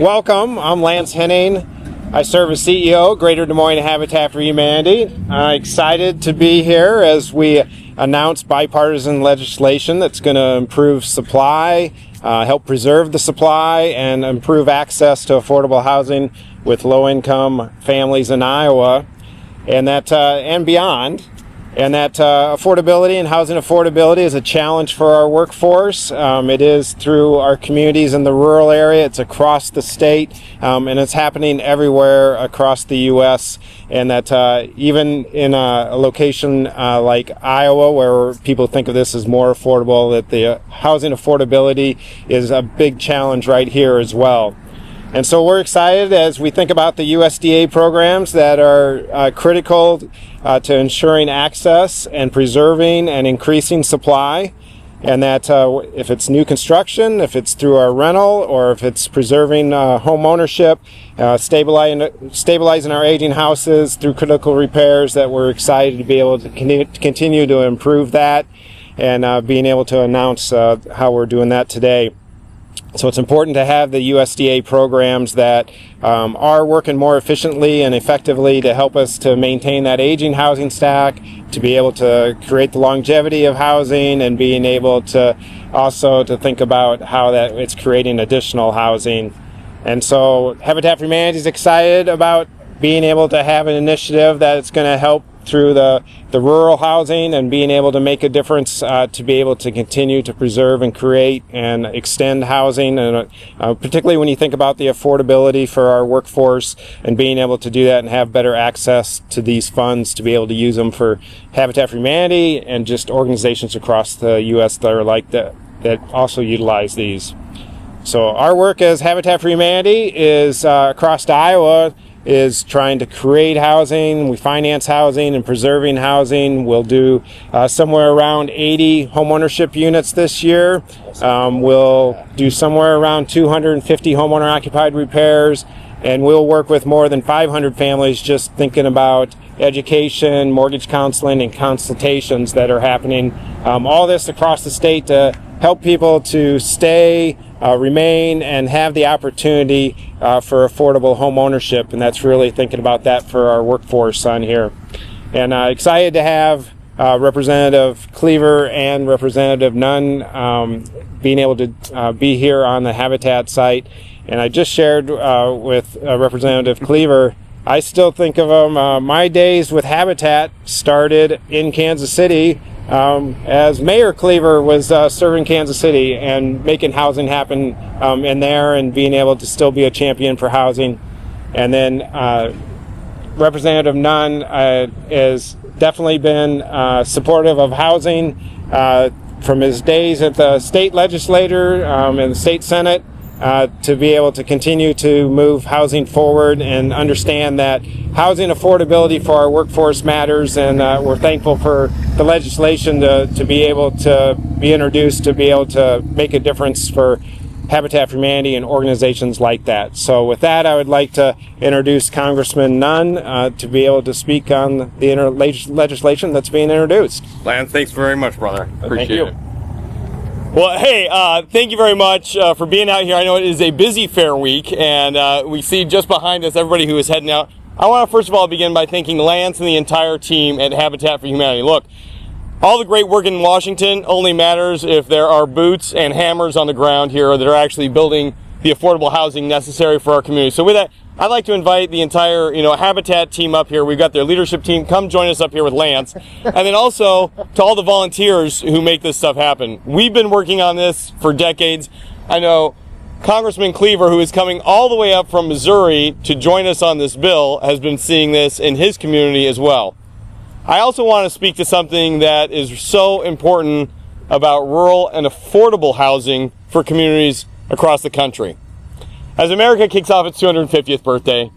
Welcome, I'm Lance Henning. I serve as CEO, Greater Des Moines Habitat for Humanity. Excited to be here as we announce bipartisan legislation that's going to improve supply, help preserve the supply, and improve access to affordable housing with low-income families in Iowa and beyond. And that affordability and housing affordability is a challenge for our workforce. It is through our communities in the rural area. It's across the state, and it's happening everywhere across the U.S. And that even in a location like Iowa, where people think of this as more affordable, that the housing affordability is a big challenge right here as well. And so we're excited as we think about the USDA programs that are critical to ensuring access and preserving and increasing supply. And that if it's new construction, if it's through our rental, or if it's preserving home ownership, stabilizing our aging houses through critical repairs, that we're excited to be able to continue to improve that, and being able to announce how we're doing that today. So it's important to have the USDA programs that are working more efficiently and effectively to help us to maintain that aging housing stack, to be able to create the longevity of housing, and being able to also to think about how that it's creating additional housing. And so Habitat for Humanity is excited about being able to have an initiative that it's going to help through the rural housing and being able to make a difference to be able to continue to preserve and create and extend housing, and particularly when you think about the affordability for our workforce, and being able to do that and have better access to these funds to be able to use them for Habitat for Humanity and just organizations across the U.S. that are like that also utilize these. So our work as Habitat for Humanity is across Iowa is trying to create housing. We finance housing and preserving housing. We'll do somewhere around 80 homeownership units this year. We'll do somewhere around 250 homeowner occupied repairs, and we'll work with more than 500 families just thinking about education, mortgage counseling, and consultations that are happening. All this across the state to help people to stay, remain, and have the opportunity for affordable home ownership. And that's really thinking about that for our workforce on here. And excited to have Representative Cleaver and Representative Nunn being able to be here on the Habitat site. And I just shared with Representative Cleaver, I still think of them, my days with Habitat started in Kansas City as Mayor Cleaver was serving Kansas City and making housing happen in there, and being able to still be a champion for housing. And then Representative Nunn has definitely been supportive of housing from his days at the state legislature in the state Senate, to be able to continue to move housing forward and understand that housing affordability for our workforce matters. And we're thankful for the legislation to be able to be introduced, to be able to make a difference for Habitat for Humanity and organizations like that. So with that, I would like to introduce Congressman Nunn to be able to speak on the legislation that's being introduced. Lance, thanks very much, brother. Appreciate it. Well, hey, thank you very much for being out here. I know it is a busy fair week, and we see just behind us everybody who is heading out. I want to first of all begin by thanking Lance and the entire team at Habitat for Humanity. Look, all the great work in Washington only matters if there are boots and hammers on the ground here that are actually building the affordable housing necessary for our community. So with that, I'd like to invite the entire, Habitat team up here. We've got their leadership team. Come join us up here with Lance. And then also to all the volunteers who make this stuff happen. We've been working on this for decades. I know Congressman Cleaver, who is coming all the way up from Missouri to join us on this bill, has been seeing this in his community as well. I also want to speak to something that is so important about rural and affordable housing for communities across the country. As America kicks off its 250th birthday,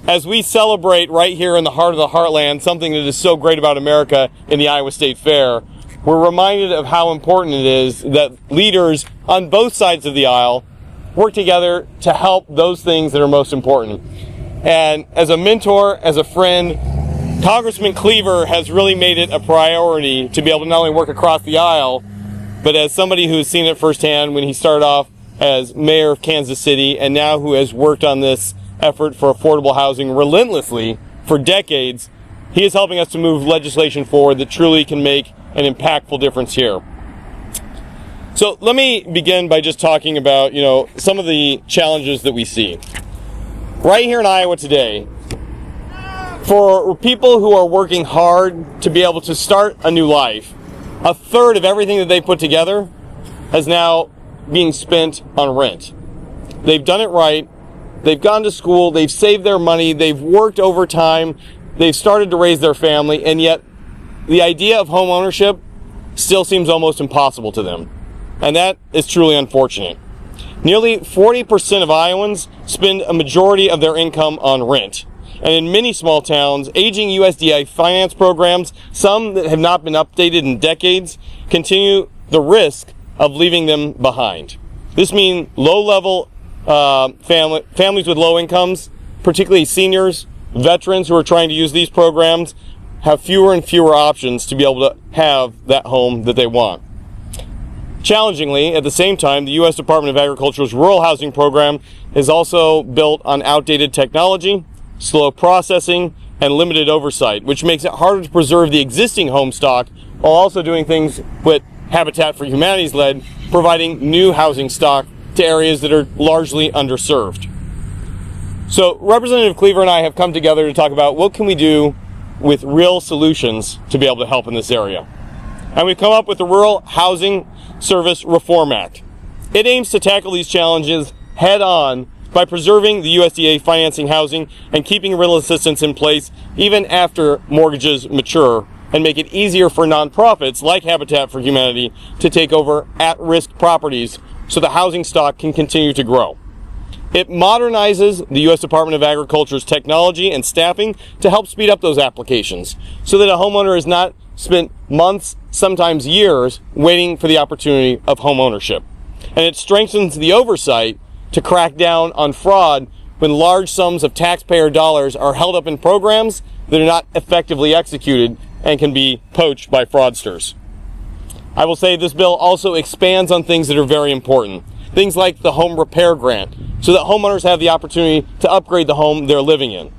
as we celebrate right here in the heart of the heartland something that is so great about America in the Iowa State Fair, we're reminded of how important it is that leaders on both sides of the aisle work together to help those things that are most important. And as a mentor, as a friend, Congressman Cleaver has really made it a priority to be able to not only work across the aisle, but as somebody who's seen it firsthand when he started off as mayor of Kansas City, and now who has worked on this effort for affordable housing relentlessly for decades, he is helping us to move legislation forward that truly can make an impactful difference here. So let me begin by just talking about, some of the challenges that we see. Right here in Iowa today, for people who are working hard to be able to start a new life, a third of everything that they put together is now being spent on rent. They've done it right. They've gone to school. They've saved their money. They've worked overtime. They've started to raise their family. And yet the idea of home ownership still seems almost impossible to them. And that is truly unfortunate. Nearly 40% of Iowans spend a majority of their income on rent. And in many small towns, aging USDA finance programs, some that have not been updated in decades, continue the risk of leaving them behind. This means low-level families with low incomes, particularly seniors, veterans who are trying to use these programs, have fewer and fewer options to be able to have that home that they want. Challengingly, at the same time, the U.S. Department of Agriculture's rural housing program is also built on outdated technology, slow processing, and limited oversight, which makes it harder to preserve the existing home stock while also doing things with Habitat for Humanity's led, providing new housing stock to areas that are largely underserved. So Representative Cleaver and I have come together to talk about what can we do with real solutions to be able to help in this area. And we've come up with the Rural Housing Service Reform Act. It aims to tackle these challenges head on by preserving the USDA financing housing and keeping rental assistance in place even after mortgages mature, and make it easier for nonprofits like Habitat for Humanity to take over at-risk properties so the housing stock can continue to grow. It modernizes the U.S. Department of Agriculture's technology and staffing to help speed up those applications so that a homeowner is not spent months, sometimes years, waiting for the opportunity of home ownership. And it strengthens the oversight to crack down on fraud when large sums of taxpayer dollars are held up in programs that are not effectively executed and can be poached by fraudsters. I will say this bill also expands on things that are very important. Things like the home repair grant, so that homeowners have the opportunity to upgrade the home they're living in.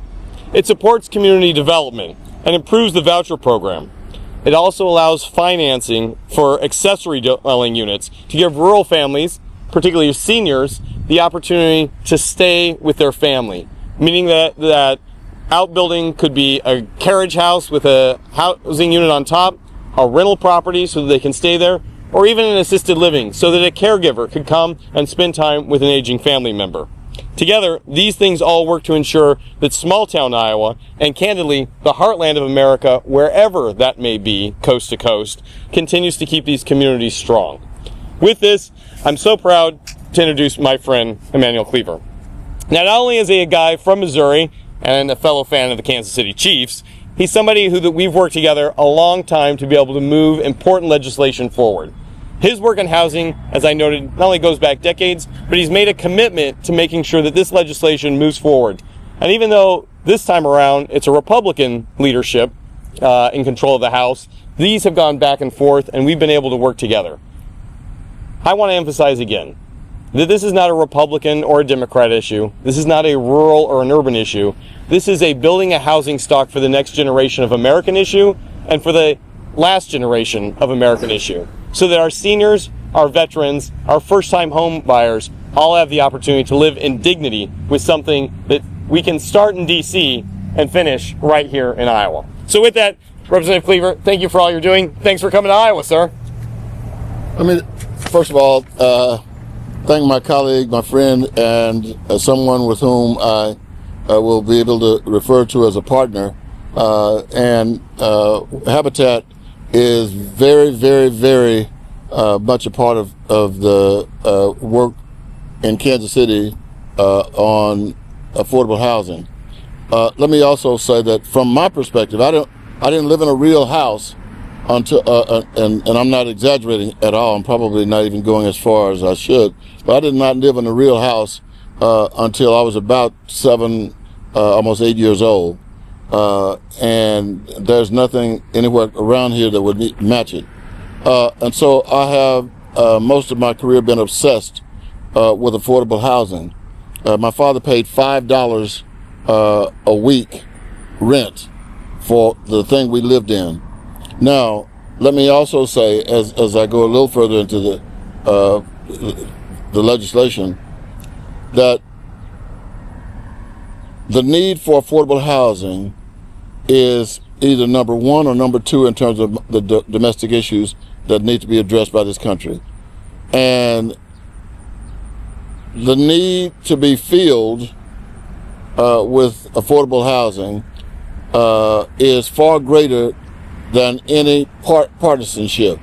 It supports community development and improves the voucher program. It also allows financing for accessory dwelling units to give rural families, particularly seniors, the opportunity to stay with their family, meaning that outbuilding could be a carriage house with a housing unit on top, a rental property so that they can stay there, or even an assisted living so that a caregiver could come and spend time with an aging family member. Together, these things all work to ensure that small-town Iowa, and candidly, the heartland of America, wherever that may be, coast to coast, continues to keep these communities strong. With this, I'm so proud to introduce my friend, Emmanuel Cleaver. Now, not only is he a guy from Missouri and a fellow fan of the Kansas City Chiefs, he's somebody that we've worked together a long time to be able to move important legislation forward. His work on housing, as I noted, not only goes back decades, but he's made a commitment to making sure that this legislation moves forward. And even though this time around it's a Republican leadership in control of the House, these have gone back and forth and we've been able to work together. I want to emphasize again that this is not a Republican or a Democrat issue. This is not a rural or an urban issue. This is a building a housing stock for the next generation of American issue and for the last generation of American issue, so that our seniors, our veterans, our first-time home buyers all have the opportunity to live in dignity with something that we can start in D.C. and finish right here in Iowa. So with that, Representative Cleaver, thank you for all you're doing. Thanks for coming to Iowa, sir. First of all, thank my colleague, my friend, and someone with whom I will be able to refer to as a partner. Habitat is very, very, very much a part of the work in Kansas City on affordable housing. Let me also say that from my perspective, I didn't live in a real house until and I'm not exaggerating at all. I'm probably not even going as far as I should, but I did not live in a real house until I was about 7, almost 8 years old. And there's nothing anywhere around here that would match it. And so I have most of my career been obsessed with affordable housing. My father paid $5 a week rent for the thing we lived in. Now, let me also say, as I go a little further into the legislation, that the need for affordable housing is either number one or number two in terms of the domestic issues that need to be addressed by this country. And the need to be filled with affordable housing is far greater than any partisanship.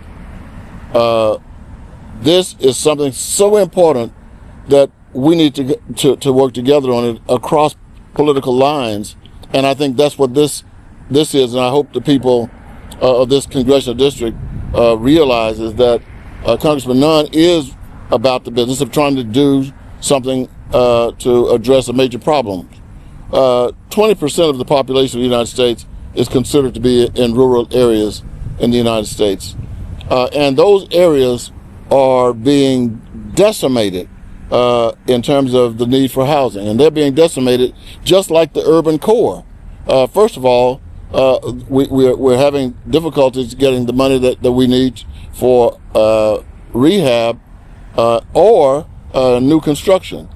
This is something so important that we need to work together on it across political lines, and I think that's what this is, and I hope the people of this congressional district realizes that Congressman Nunn is about the business of trying to do something to address a major problem. 20% of the population of the United States is considered to be in rural areas in the United States. And those areas are being decimated in terms of the need for housing. And they're being decimated just like the urban core. First of all, we're having difficulties getting the money that we need for rehab or new construction.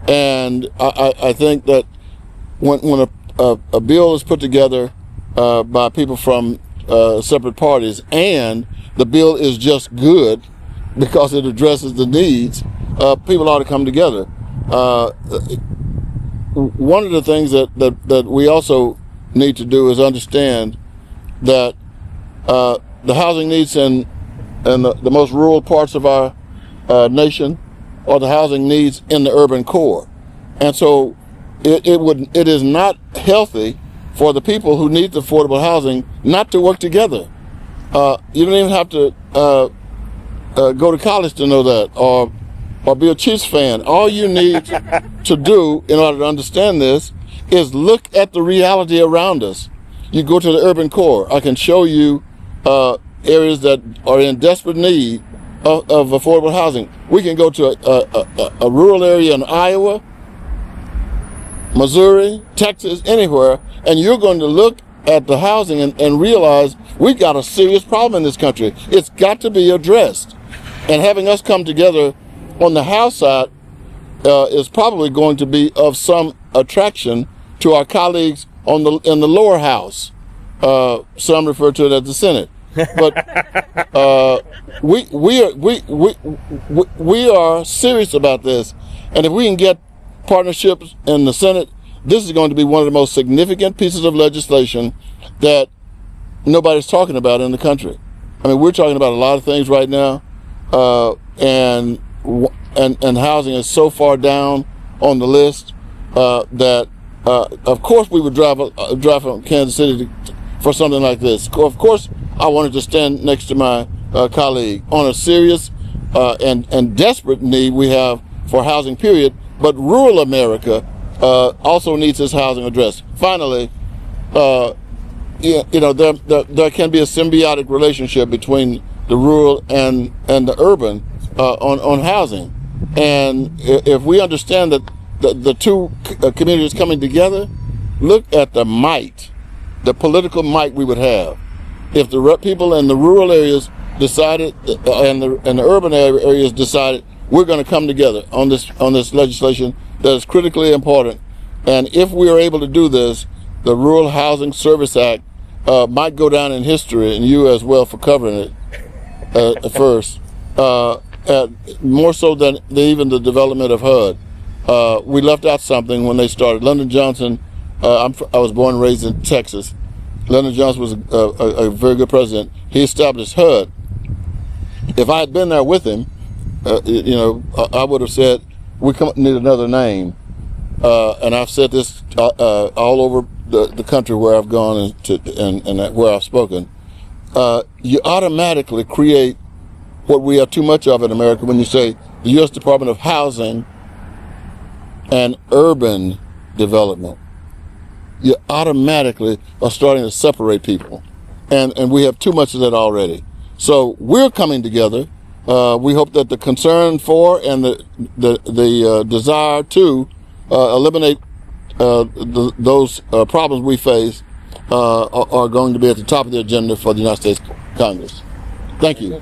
And I think that when a bill is put together by people from separate parties, and the bill is just good because it addresses the needs, people ought to come together. One of the things that we also need to do is understand that the housing needs in the most rural parts of our nation are the housing needs in the urban core. And so it is not healthy for the people who need the affordable housing not to work together. You don't even have to go to college to know that, or be a Chiefs fan. All you need to do in order to understand this is look at the reality around us. You go to the urban core. I can show you areas that are in desperate need of affordable housing. We can go to a rural area in Iowa, Missouri, Texas, anywhere, and you're going to look at the housing and realize we've got a serious problem in this country. It's got to be addressed. And having us come together on the House side is probably going to be of some attraction to our colleagues in the lower house. Some refer to it as the Senate. But we are serious about this, and if we can get partnerships in the Senate, this is going to be one of the most significant pieces of legislation that nobody's talking about in the country. I mean, we're talking about a lot of things right now, and housing is so far down on the list that of course we would drive from Kansas City for something like this. Of course, I wanted to stand next to my colleague on a serious and desperate need we have for housing, period. But rural America also needs this housing addressed. Finally, there can be a symbiotic relationship between the rural and the urban on housing. And if we understand that the two communities coming together, look at the might, the political might we would have if the people in the rural areas decided and the urban areas decided we're going to come together on this legislation that is critically important. And if we are able to do this, the Rural Housing Service Act might go down in history, and you as well for covering it first, more so than even the development of HUD. We left out something when they started. Lyndon Johnson, I was born and raised in Texas. Lyndon Johnson was a very good president. He established HUD. If I had been there with him, I would have said, we need another name. And I've said this all over the country where I've gone and where I've spoken. You automatically create what we have too much of in America when you say the U.S. Department of Housing and Urban Development. You automatically are starting to separate people. And we have too much of that already. So we're coming together we hope that the concern for and the desire to eliminate those problems we face are going to be at the top of the agenda for the United States Congress. Thank you.